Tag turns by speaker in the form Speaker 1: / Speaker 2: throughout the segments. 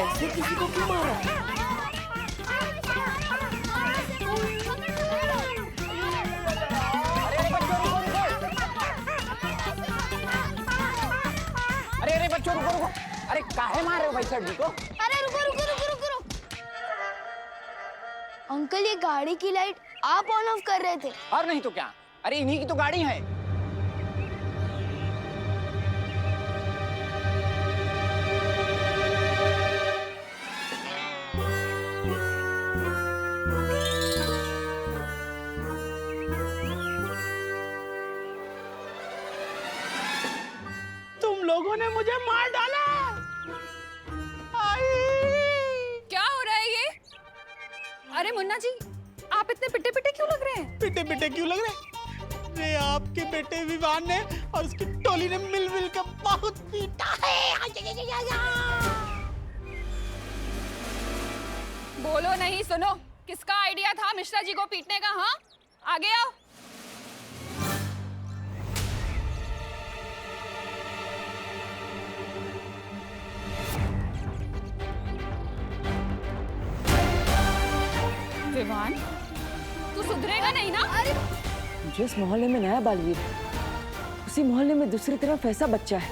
Speaker 1: ऐसे किसी को क्यों मारा?
Speaker 2: अरे बच्चों रुको। अरे काहे मार रहे हो भाई सर जी को?
Speaker 3: अरे रुको। अंकल ये गाड़ी की लाइट आप ऑन ऑफ कर रहे थे।
Speaker 2: और नहीं तो क्या? अरे इन्हीं की तो गाड़ी है। तुम लोगों ने मुझे मार डाला।
Speaker 4: क्या हो रहा है ये? अरे मुन्ना जी, आप इतने पिटे पिटे क्यों लग रहे हैं?
Speaker 5: पिटे क्यों लग रहे हैं? अरे आपके बेटे विवान ने और उसकी टोली ने मिल कर बहुत पीटा है।
Speaker 4: बोलो नहीं, सुनो। किसका आइडिया था मिश्रा जी को पीटने का? हाँ, आगे आओ। विवान, तू सुधरेगा नहीं ना? अरे
Speaker 1: जिस मोहल्ले में नया बालवीर उसी मोहल्ले में दूसरी तरफ ऐसा बच्चा है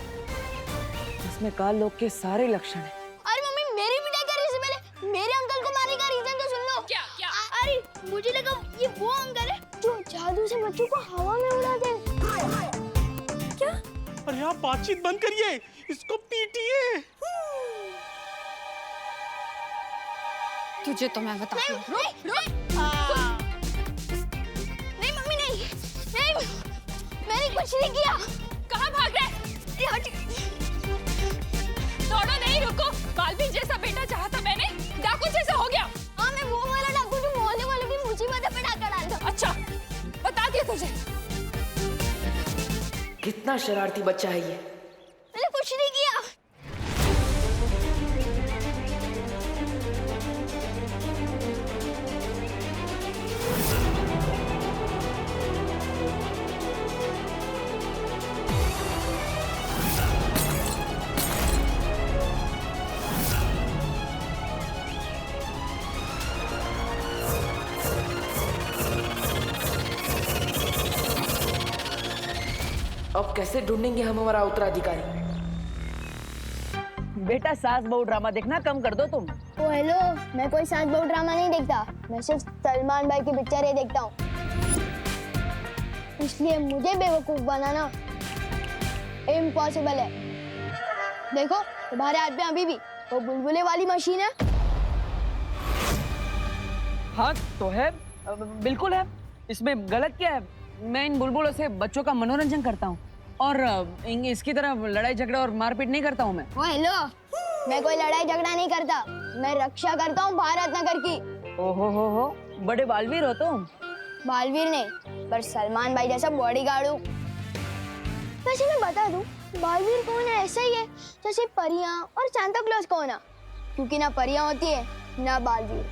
Speaker 1: जिसमें काल लोग के सारे लक्षण हैं।
Speaker 3: अरे मम्मी, मेरी पिटाई कर रही से पहले मेरे अंकल को मारने का रीजन तो सुन लो।
Speaker 4: क्या?
Speaker 3: अरे मुझे लगा ये वो अंकल है जो जादू से बच्चों को हवा में उड़ाते हैं।
Speaker 4: क्या?
Speaker 5: अरे आप बातचीत बंद करिए, इसको पीटिए।
Speaker 4: तुझे तो मैं बताती हूँ।
Speaker 3: नहीं मम्मी, नहीं, मैंने कुछ नहीं किया।
Speaker 4: कहाँ भाग रहे? दौड़ो नहीं, रुको। बालवीर जैसा बेटा चाहता मैंने, डाकू जैसा हो गया।
Speaker 3: हाँ, मैं वो वाला डाकू जो मोहल्ले वालों की मुसीबत पे डाका डालता।
Speaker 4: अच्छा, बता दिया तुझे।
Speaker 1: कितना शरारती बच्चा है ये।
Speaker 3: मैंने कुछ नहीं किया।
Speaker 1: अब कैसे ढूंढेंगे हम हमारा उत्तराधिकारी? बेटा, सास बहू ड्रामा देखना कम कर दो तुम।
Speaker 3: ओ हेलो, मैं कोई सास बहू ड्रामा नहीं देखता। मैं सिर्फ सलमान भाई की पिक्चरें देखता हूँ। इसलिए मुझे बेवकूफ बनाना इम्पॉसिबल है। देखो, तुम्हारे हाथ में अभी भी वो बुलबुले वाली मशीन है।
Speaker 1: हाँ तो है, बिल्कुल है। इसमें गलत क्या है? मैं इन बुलबुलों से बच्चों का मनोरंजन करता हूँ और इसकी तरह लड़ाई झगड़ा और मारपीट नहीं करता हूँ मैं।
Speaker 3: ओ हेलो, मैं कोई लड़ाई झगड़ा नहीं करता। मैं रक्षा करता हूँ भारत नगर की।
Speaker 1: ओहो हो, बड़े बालवीर हो तुम।
Speaker 3: बालवीर नहीं, पर सलमान भाई जैसा बॉडीगार्ड हूँ। वैसे मैं बता दूं, बालवीर कौन है ऐसा ही है जैसे परियां और सांता क्लॉज कौन है, क्योंकि ना परियां होती है ना बालवीर।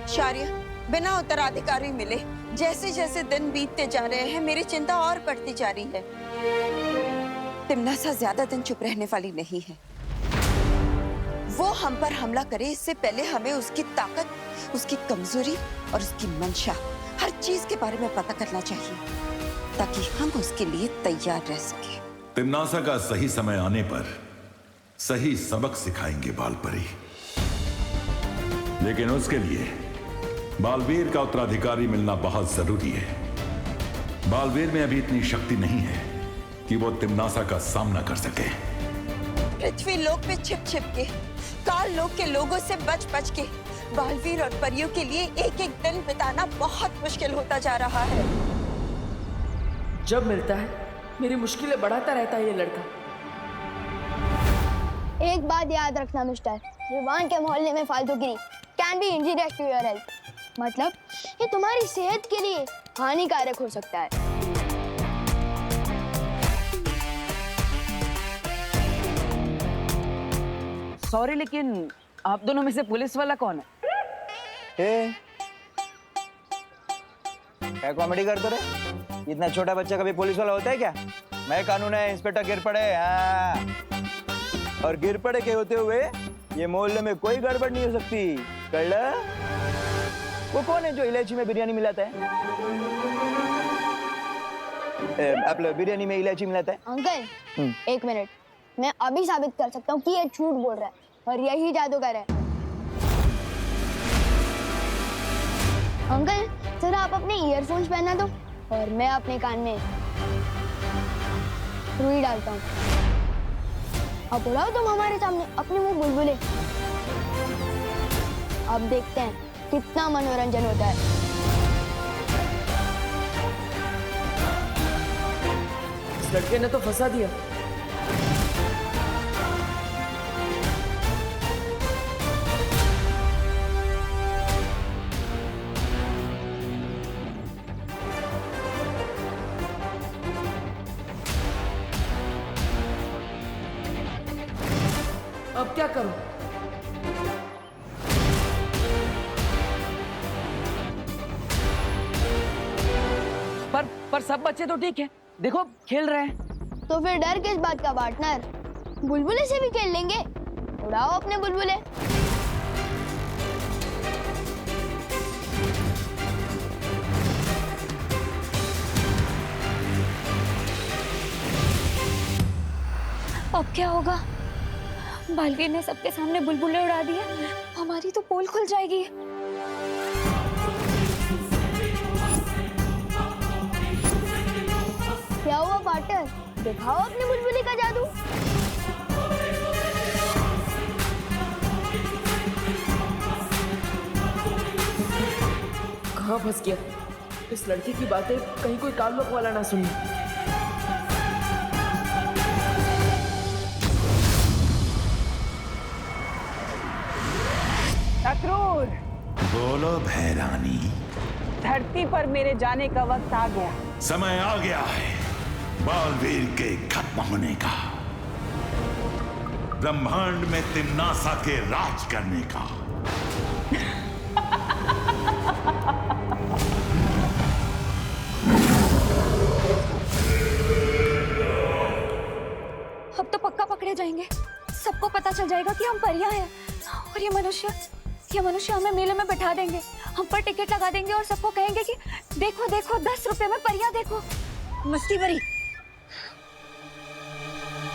Speaker 6: शार्य, बिना उत्तराधिकारी मिले जैसे जैसे दिन बीतते जा रहे हैं मेरी चिंता और बढ़ती जा रही है। तिम्नासा ज्यादा दिन चुप रहने वाली नहीं है। वो हम पर हमला करे इससे पहले हमें उसकी ताकत, उसकी कमजोरी और उसकी मंशा, हर चीज के बारे में पता करना चाहिए ताकि हम उसके लिए तैयार रह सके।
Speaker 7: तिम्नासा का सही समय आने पर सही सबक सिखाएंगे बालपरी, लेकिन उसके लिए बालवीर का उत्तराधिकारी मिलना बहुत जरूरी है। बालवीर में अभी इतनी शक्ति नहीं है कि वो तिम्नासा का सामना कर सके।
Speaker 6: पृथ्वी लोक पे छिप छिप के, काल लोक के लोगों से बच बच के बालवीर और परियों के लिए एक एक दिन बिताना बहुत मुश्किल होता जा रहा है।
Speaker 1: जब मिलता है मेरी मुश्किलें बढ़ाता रहता है ये लड़का।
Speaker 3: एक बात याद रखना मिस्टर, रिवान के मोहल्ले में फालतूगिरी can be injurious to your health. मतलब ये तुम्हारी सेहत के लिए हानिकारक हो सकता है।
Speaker 1: सॉरी, लेकिन आप दोनों में से पुलिस वाला कौन है?
Speaker 8: क्या कॉमेडी करते रहे? इतना छोटा बच्चा कभी पुलिस वाला होता है क्या? मैं कानून है इंस्पेक्टर गिरपड़े। हाँ, और गिरपड़े के होते हुए ये मोहल्ले में कोई गड़बड़ नहीं हो सकती। कल वो कौन है जो इलायची में बिरयानी मिलाता है? आप लोग बिरयानी में इलायची मिलाता है?
Speaker 3: अंकल एक मिनट, मैं अभी साबित कर सकता हूँ कि ये झूठ बोल रहा है और यही जादूगर है। अंकल जरा आप अपने ईयरफोन्स पहना दो और मैं अपने कान में रुई डालता हूँ। अब उड़ाओ तुम हमारे सामने अपने मुंह बुलबुले। अब देखते हैं कितना मनोरंजन होता है।
Speaker 1: इस लड़के ने तो फंसा दिया। अब क्या करूं? पर सब बच्चे तो ठीक है, देखो खेल रहे हैं।
Speaker 3: तो फिर डर किस बात का पार्टनर? बुलबुले से भी खेल लेंगे। उड़ाओ अपने बुलबुले।
Speaker 4: अब क्या होगा? बालवीर ने सबके सामने बुलबुले उड़ा दिए, हमारी तो पोल खुल जाएगी।
Speaker 3: क्या हुआ पार्टनर? दिखाओ अपने बुलबुले का जादू।
Speaker 1: कहाँ फंस गया? इस लड़के की बातें कहीं कोई काल्लोक वाला ना सुने।
Speaker 2: अक्रूर,
Speaker 7: बोलो भैरानी।
Speaker 2: धरती पर मेरे जाने का वक्त आ गया।
Speaker 7: समय आ गया है बालवीर के खत्म होने का, ब्रह्मांड में तिम्नासा के राज करने का।
Speaker 4: अब तो पक्का पकड़े जाएंगे। सबको पता चल जाएगा कि हम परियां हैं और ये मनुष्य हमें मेले में बैठा देंगे, हम पर टिकट लगा देंगे और सबको कहेंगे कि देखो देखो 10 रुपए में परियां देखो।
Speaker 6: मस्ती भरी।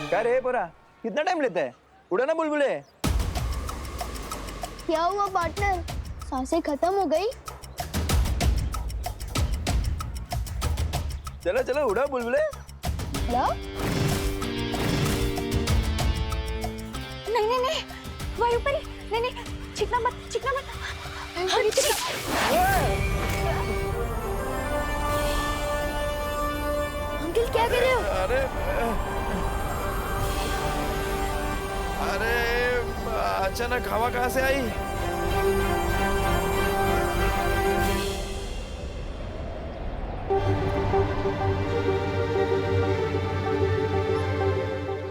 Speaker 8: क्या रे पोरा, कितना टाइम लेता है? उड़ा ना बुलबुले।
Speaker 3: क्या हुआ पार्टनर? सांसें खत्म हो गई?
Speaker 8: चलो चलो उड़ा बुलबुले।
Speaker 3: क्या?
Speaker 4: नहीं वायुपरी, नहीं चिकना मत।
Speaker 3: अंकल क्या कर रहे हो?
Speaker 8: अरे अचानक हवा कहाँ से आई?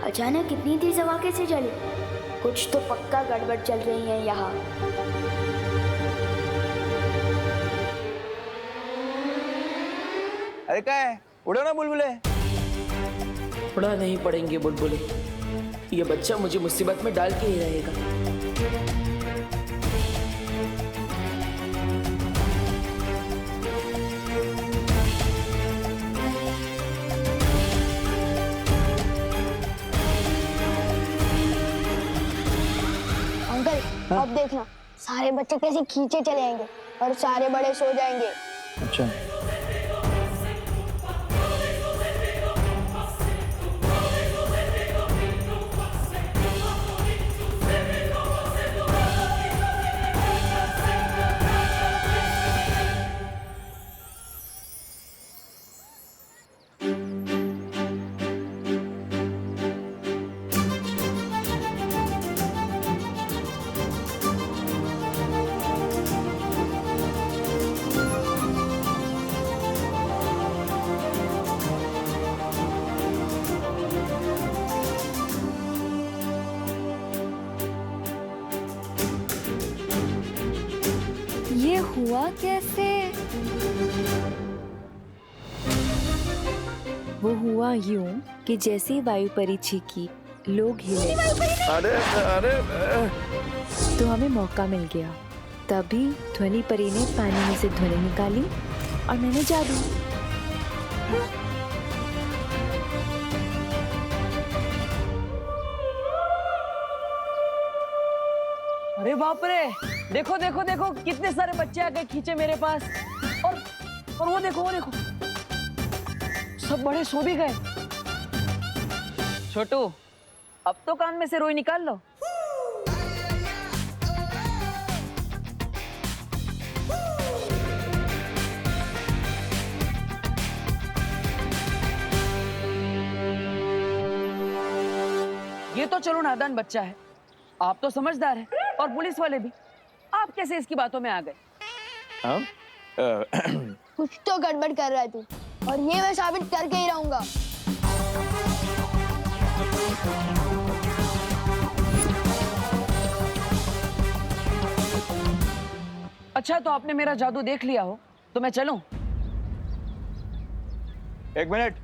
Speaker 3: अचानक इतनी तेज हवा कैसे चली? कुछ तो पक्का गड़बड़ चल रही है यहाँ।
Speaker 8: अरे क्या है? उड़ो ना बुलबुले।
Speaker 1: उड़ा नहीं पड़ेंगे बुलबुले, ये बच्चा मुझे मुसीबत में डाल के ही रहेगा।
Speaker 3: अंकल अब देखना, सारे बच्चे कैसे खींचे चले आएंगे और सारे बड़े सो जाएंगे।
Speaker 8: अच्छा
Speaker 4: हुआ कैसे?
Speaker 9: वो हुआ यूं कि जैसे ही वायु परी चीखी, लोग हिले।
Speaker 8: अरे अरे
Speaker 9: तो हमें मौका मिल गया। तभी ध्वनि परी ने पानी में से ध्वनि निकाली और मैंने जादू।
Speaker 1: अरे बाप रे, देखो देखो देखो कितने सारे बच्चे आके खींचे मेरे पास। और वो देखो सब बड़े सो भी गए। छोटू, अब तो कान में से रोई निकाल लो। ये तो चलो नादान बच्चा है, आप तो समझदार है, और पुलिस वाले भी। आप कैसे इसकी बातों में आ गए?
Speaker 8: हाँ?
Speaker 3: कुछ तो गड़बड़ कर रहा है तू, और ये मैं साबित करके ही रहूंगा।
Speaker 1: अच्छा, तो आपने मेरा जादू देख लिया हो तो मैं चलूं?
Speaker 8: एक मिनट।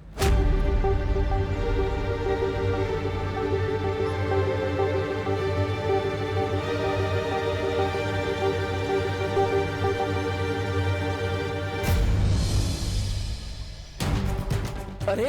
Speaker 1: अरे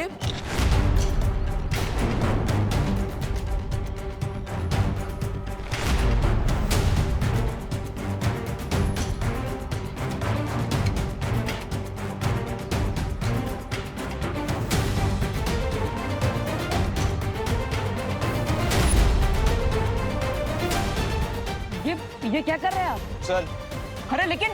Speaker 1: ये क्या कर रहे हैं आप?
Speaker 8: सर,
Speaker 1: अरे लेकिन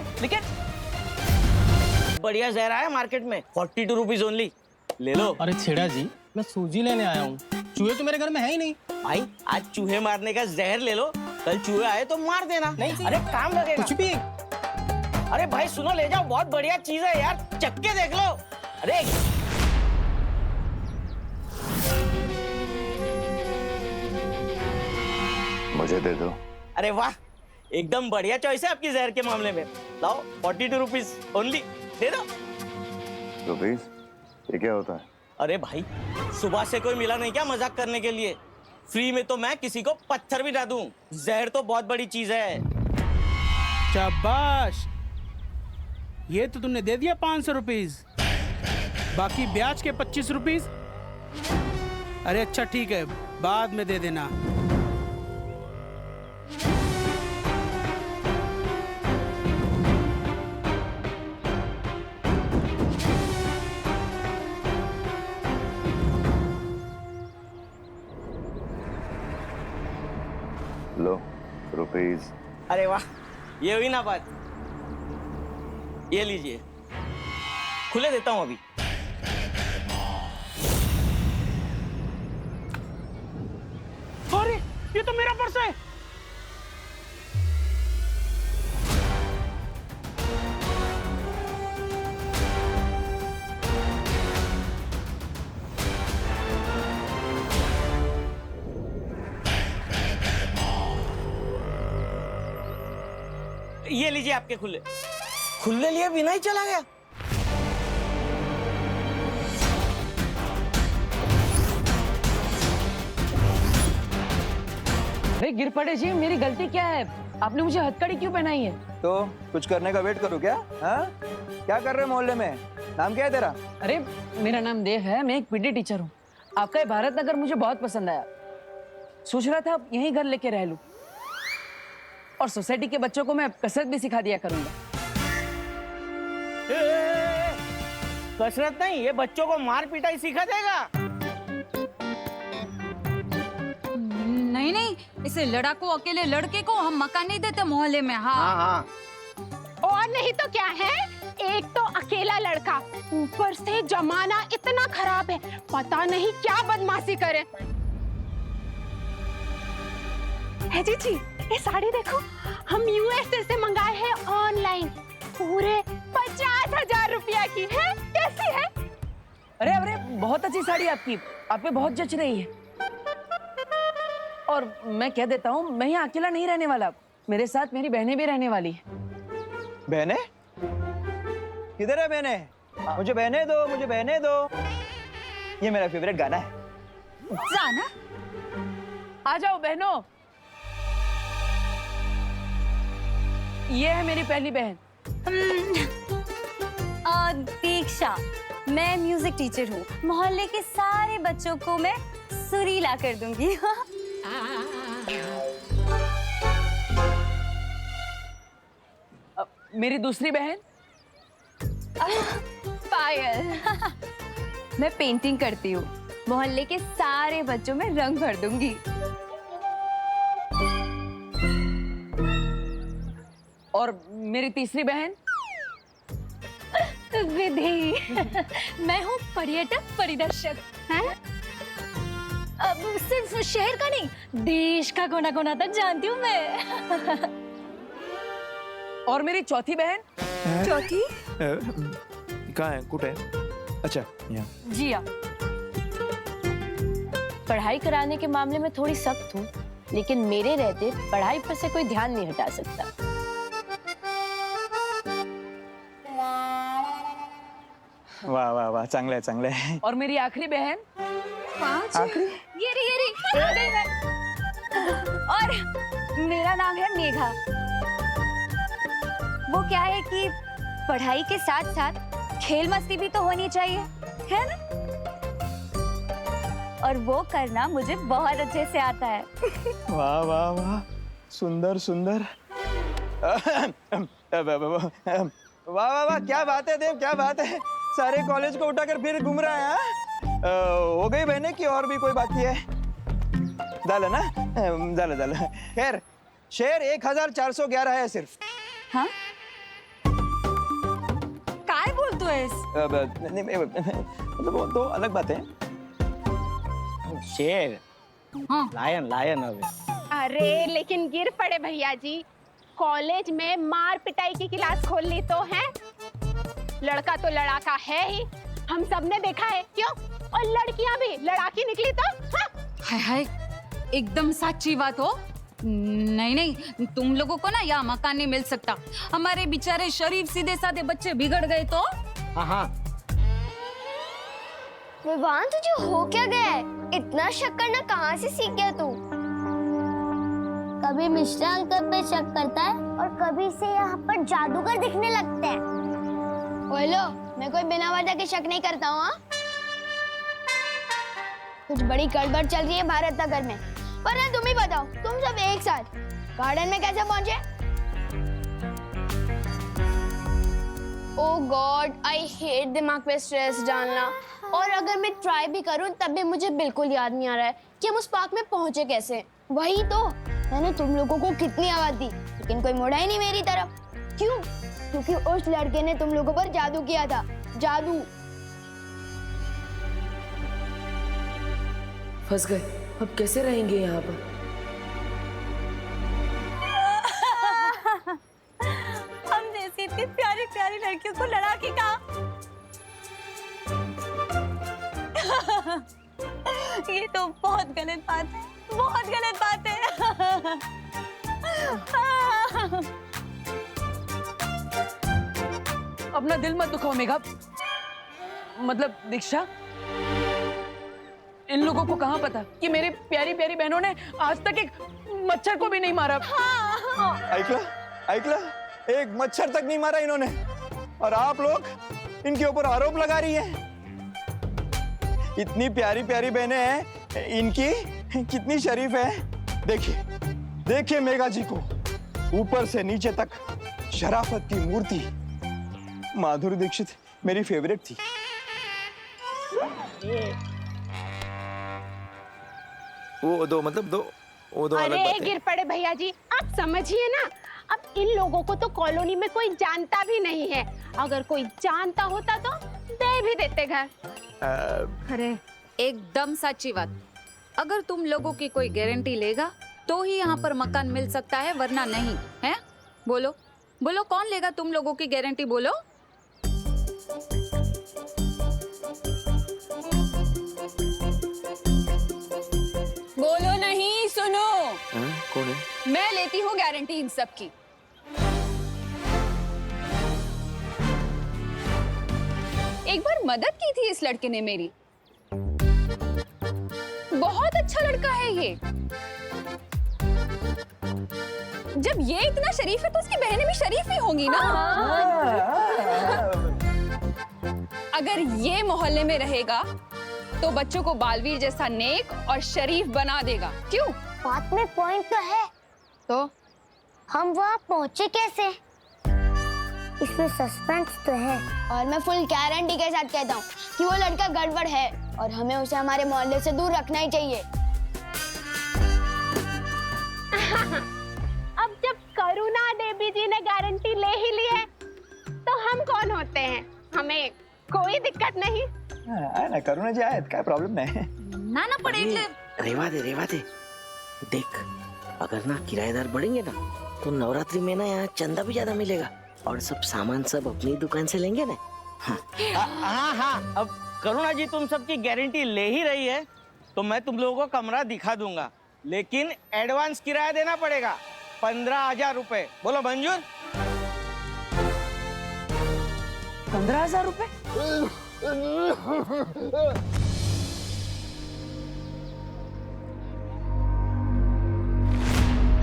Speaker 2: बढ़िया जहर आया मार्केट में, 42 रुपीज ओनली, ले लो।
Speaker 5: अरे छेड़ा जी, मैं सूजी लेने आया हूँ। चूहे तो मेरे घर में है ही नहीं।
Speaker 2: भाई आज चूहे मारने का जहर ले लो, कल चूहे आए तो मार देना।
Speaker 5: नहीं,
Speaker 2: अरे काम लगेगा।
Speaker 5: कुछ भी।
Speaker 2: अरे भाई सुनो, ले जाओ, बहुत बढ़िया चीज है यार, चक्के देख लो। अरे
Speaker 10: मुझे दे दो।
Speaker 2: अरे वाह, एकदम बढ़िया चॉइस है आपकी जहर के मामले में। लाओ 42 रुपीज ओनली, दे दो।
Speaker 10: रुपीज? ये क्या होता है?
Speaker 2: अरे भाई, सुबह से कोई मिला नहीं क्या मजाक करने के लिए? फ्री में तो मैं किसी को पत्थर भी ना दूं। जहर तो बहुत बड़ी चीज है।
Speaker 5: शाबाश, ये तो तुमने दे दिया 500 रुपीज, बाकी ब्याज के 25 रुपीज। अरे अच्छा ठीक है, बाद में दे देना।
Speaker 10: लो रुपीज।
Speaker 2: अरे वाह, ये हुई ना बात। ये लीजिए, खुले देता हूं अभी।
Speaker 5: अरे ये तो मेरा पर्स है।
Speaker 2: ये लीजिए आपके खुले। खुले लिए बिना ही चला गया।
Speaker 1: अरे गिर पड़े जी, मेरी गलती क्या है? आपने मुझे हथकड़ी क्यों पहनाई है?
Speaker 8: तो कुछ करने का वेट करूँ क्या? हाँ? क्या कर रहे हैं मोहल्ले में? नाम क्या है तेरा?
Speaker 1: अरे मेरा नाम देव है, मैं एक पीटी टीचर हूँ। आपका ये भारत नगर मुझे बहुत पसंद आया, सोच रहा था यहीं घर लेके रह लूं, और सोसाइटी के बच्चों को मैं कसरत भी सिखा दिया करूंगा।
Speaker 2: कसरत नहीं, ये बच्चों को मार पिटाई सिखा देगा।
Speaker 4: नहीं, इसे लड़ाकू अकेले लड़के को हम मकान नहीं देते मोहल्ले में। हाँ
Speaker 2: हाँ,
Speaker 11: और नहीं तो क्या है, एक तो अकेला लड़का, ऊपर से जमाना इतना खराब है, पता नहीं क्या बदमाशी करे। है जी, ये साड़ी देखो, हम यूएसए से मंगाए हैं ऑनलाइन, पूरे 50,000 रुपया की है। कैसी है?
Speaker 1: अरे बहुत अच्छी साड़ी आपकी, आप पे बहुत जच रही है। और मैं कह देता हूँ, मैं यहाँ अकेला नहीं रहने वाला, मेरे साथ मेरी बहनें भी रहने वाली है।
Speaker 8: बहने किधर है बहने? मुझे बहने दो, मुझे बहने दो। ये मेरा फेवरेट गाना है।
Speaker 4: जाना
Speaker 1: आ जाओ बहनों। ये है मेरी पहली बहन।
Speaker 4: दीक्षा, मैं म्यूजिक टीचर हूँ। मोहल्ले के सारे बच्चों को मैं सुरीला कर दूंगी।
Speaker 1: मेरी दूसरी बहन
Speaker 4: पायल। मैं पेंटिंग करती हूँ। मोहल्ले के सारे बच्चों में रंग भर दूंगी।
Speaker 1: और मेरी तीसरी बहन
Speaker 4: विधि। मैं हूँ पर्यटक परिदर्शक। हैं? अब सिर्फ शहर का नहीं, देश का कोना कोना तक जानती हूँ मैं।
Speaker 1: और मेरी चौथी बहन
Speaker 4: चौथी?
Speaker 8: कहाँ है? कुट है? अच्छा, यहाँ।
Speaker 4: जी हाँ।
Speaker 12: पढ़ाई कराने के मामले में थोड़ी सख्त हूँ, लेकिन मेरे रहते पढ़ाई पर से कोई ध्यान नहीं हटा सकता।
Speaker 8: वाह वाह वाह, चांगलं आहे, चांगलं आहे।
Speaker 1: और मेरी आखिरी बहन
Speaker 8: आखिरी?
Speaker 4: ये रही। और मेरा नाम है मेघा। वो क्या है कि पढ़ाई के साथ साथ खेल मस्ती भी तो होनी चाहिए, है ना? और वो करना मुझे बहुत अच्छे से आता है।
Speaker 8: वाह वाह वाह, सुंदर सुंदर। वाह वाह वाह, क्या बात है देव, क्या बात है। सारे कॉलेज को उठाकर फिर घूम रहा है। हो गई बहने की और भी कोई बाकी है? झालं ना? झालं। खैर, शेर 1411 है सिर्फ।
Speaker 4: हाँ? काय बोलतोयस?
Speaker 8: मतलब वो तो अलग बात है।
Speaker 2: शेर।
Speaker 4: हाँ।
Speaker 2: लायन अभी।
Speaker 11: अरे लेकिन गिर पड़े भैया जी। कॉलेज में मार पिटाई की क्लास खोल ली तो है। लड़का तो लड़ाका है ही, हम सब ने देखा है। क्यों? और लड़कियां भी लड़ाकी निकली तो? हाँ?
Speaker 4: हाय हाय, एकदम सच्ची बात हो। नहीं, तुम लोगों को ना यहाँ मकान नहीं मिल सकता। हमारे बेचारे शरीफ सीधे साधे बच्चे बिगड़ गए तो।
Speaker 2: हाँ।
Speaker 3: विवान, तुझे हो क्या गया है? इतना शक करना कहाँ से सीख गया तू? कभी मिश्रा अंकल पे शक करता है और कभी से यहाँ पर जादूगर दिखने लगते हैं। बोलो, मैं कोई बिना वजह के शक नहीं करता हूँ। कुछ बड़ी गड़बड़ चल रही है भारत नगर में। वरना तुम ही बताओ, तुम सब एक साथ गार्डन में कैसे पहुंचे? ओह गॉड, आई हेट दिमाग पे स्ट्रेस डालना। और अगर मैं ट्राई भी करूं तब भी मुझे बिल्कुल याद नहीं आ रहा है कि हम उस पार्क में पहुंचे कैसे। वही तो, मैंने तुम लोगों को कितनी आवाज दी, लेकिन कोई मुड़ा ही नहीं मेरी तरफ। क्यों? क्योंकि उस लड़के ने तुम लोगों पर जादू किया था। जादू।
Speaker 12: फंस गए, अब कैसे रहेंगे यहाँ पर?
Speaker 4: हम जैसी इतनी प्यारी प्यारी लड़कियों को लड़ाकी का। ये तो बहुत गलत बात है, बहुत गलत बात है।
Speaker 1: अपना दिल मत दुखाओ मेघा। मतलब दीक्षा, इन लोगों को कहाँ पता कि मेरी प्यारी प्यारी बहनों ने आज तक एक मच्छर को भी नहीं मारा।
Speaker 8: ऐकला, एक मच्छर तक नहीं मारा इन्होंने, और आप लोग इनके ऊपर आरोप लगा रही हैं। इतनी प्यारी प्यारी बहनें हैं, इनकी कितनी शरीफ है। देखिए मेघा जी को, ऊपर से नीचे तक शराफत की मूर्ति। माधुरी दीक्षित मेरी फेवरेट थी।
Speaker 10: वो दो
Speaker 11: अरे गिर पड़े भैया जी, आप समझिए ना। अब इन लोगों को तो कॉलोनी में कोई जानता भी नहीं है। अगर कोई जानता होता तो दे भी देते घर।
Speaker 4: अरे एकदम सच्ची बात। अगर तुम लोगों की कोई गारंटी लेगा तो ही यहाँ पर मकान मिल सकता है, वरना नहीं है। बोलो बोलो, कौन लेगा तुम लोगों की गारंटी? बोलो। बोलो नहीं, सुनो।
Speaker 10: कौन है?
Speaker 4: मैं लेती हूँ गारंटी इन सब की। एक बार मदद की थी इस लड़के ने मेरी। बहुत अच्छा लड़का है ये। जब ये इतना शरीफ है तो उसकी बहनें भी शरीफ ही होंगी ना। अगर ये मोहल्ले में रहेगा तो बच्चों को बालवीर जैसा नेक और शरीफ बना देगा। क्यों?
Speaker 3: बात में पॉइंट तो है।
Speaker 4: तो
Speaker 3: हम वहाँ पहुँचे कैसे? इसमें सस्पेंस तो है। और मैं फुल गारंटी के साथ कहता हूँ कि वो लड़का गड़बड़ है और हमें उसे हमारे मोहल्ले से दूर रखना ही चाहिए।
Speaker 11: अब जब करुणा देवी जी ने गारंटी ले ही ली है तो हम कौन होते हैं? हमें कोई दिक्कत नहीं।
Speaker 8: आहे ना करुणा जी आहेत, काय प्रॉब्लेम नाही।
Speaker 4: ना ना पड़े
Speaker 2: रेवा दे। देख, अगर ना किराएदार बढ़ेंगे ना तो नवरात्रि में ना यहाँ चंदा भी ज्यादा मिलेगा और सब सामान सब अपनी दुकान से लेंगे ना। हाँ, अब करुणा जी तुम सबकी गारंटी ले ही रही है तो मैं तुम लोगों को कमरा दिखा दूंगा, लेकिन एडवांस किराया देना पड़ेगा 15,000 रुपए। बोलो मंजूर?
Speaker 1: 15,000 रुपए?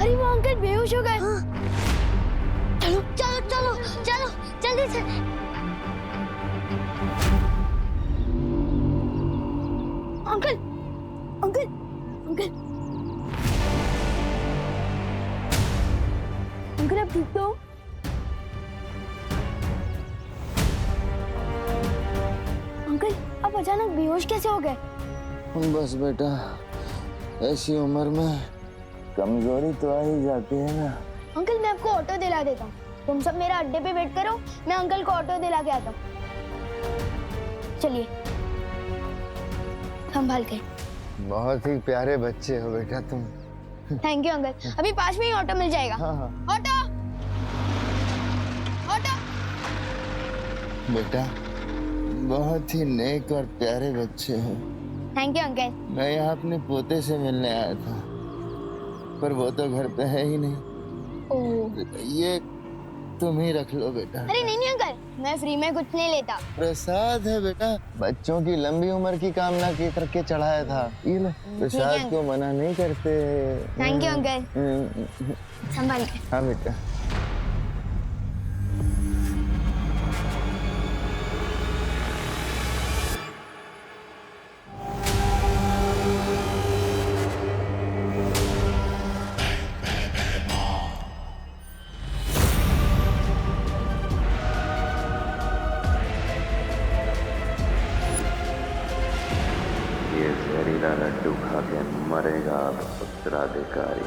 Speaker 3: अरे वो अंकल बेहोश हो गए। चलो जल्दी से। अंकल अंकल अंकल अंकल आप ठीक तो हो? अंकल आप अचानक बेहोश कैसे हो गए?
Speaker 13: बस बेटा, ऐसी उम्र में कमजोरी तो आ ही जाती है ना।
Speaker 3: अंकल मैं आपको ऑटो दिला देता हूँ, तुम सब मेरा अड्डे पे वेट करो, मैं अंकल को ऑटो दिला के आता हूँ। चलिए संभाल के।
Speaker 13: बहुत ही प्यारे बच्चे हो बेटा तुम।
Speaker 3: थैंक यू अंकल, अभी पास में ही ऑटो मिल जाएगा।
Speaker 13: हाँ।
Speaker 3: Auto auto.
Speaker 13: बेटा बहुत ही नेक और प्यारे बच्चे हो।
Speaker 3: Thank you uncle.
Speaker 13: मैं यहाँ अपने पोते से मिलने आया था पर वो तो घर पे है ही नहीं। ये तुम ही रख लो बेटा।
Speaker 3: अरे नहीं अंकल, मैं फ्री में कुछ नहीं लेता।
Speaker 13: प्रसाद है बेटा, बच्चों की लंबी उम्र की कामना की करके चढ़ाया था। ये लो, प्रसाद को मना नहीं करते।
Speaker 3: Thank you uncle. संभाल के।
Speaker 13: हाँ बेटा।
Speaker 14: ये जहरीला लड्डू खा के मरेगा उत्तराधिकारी।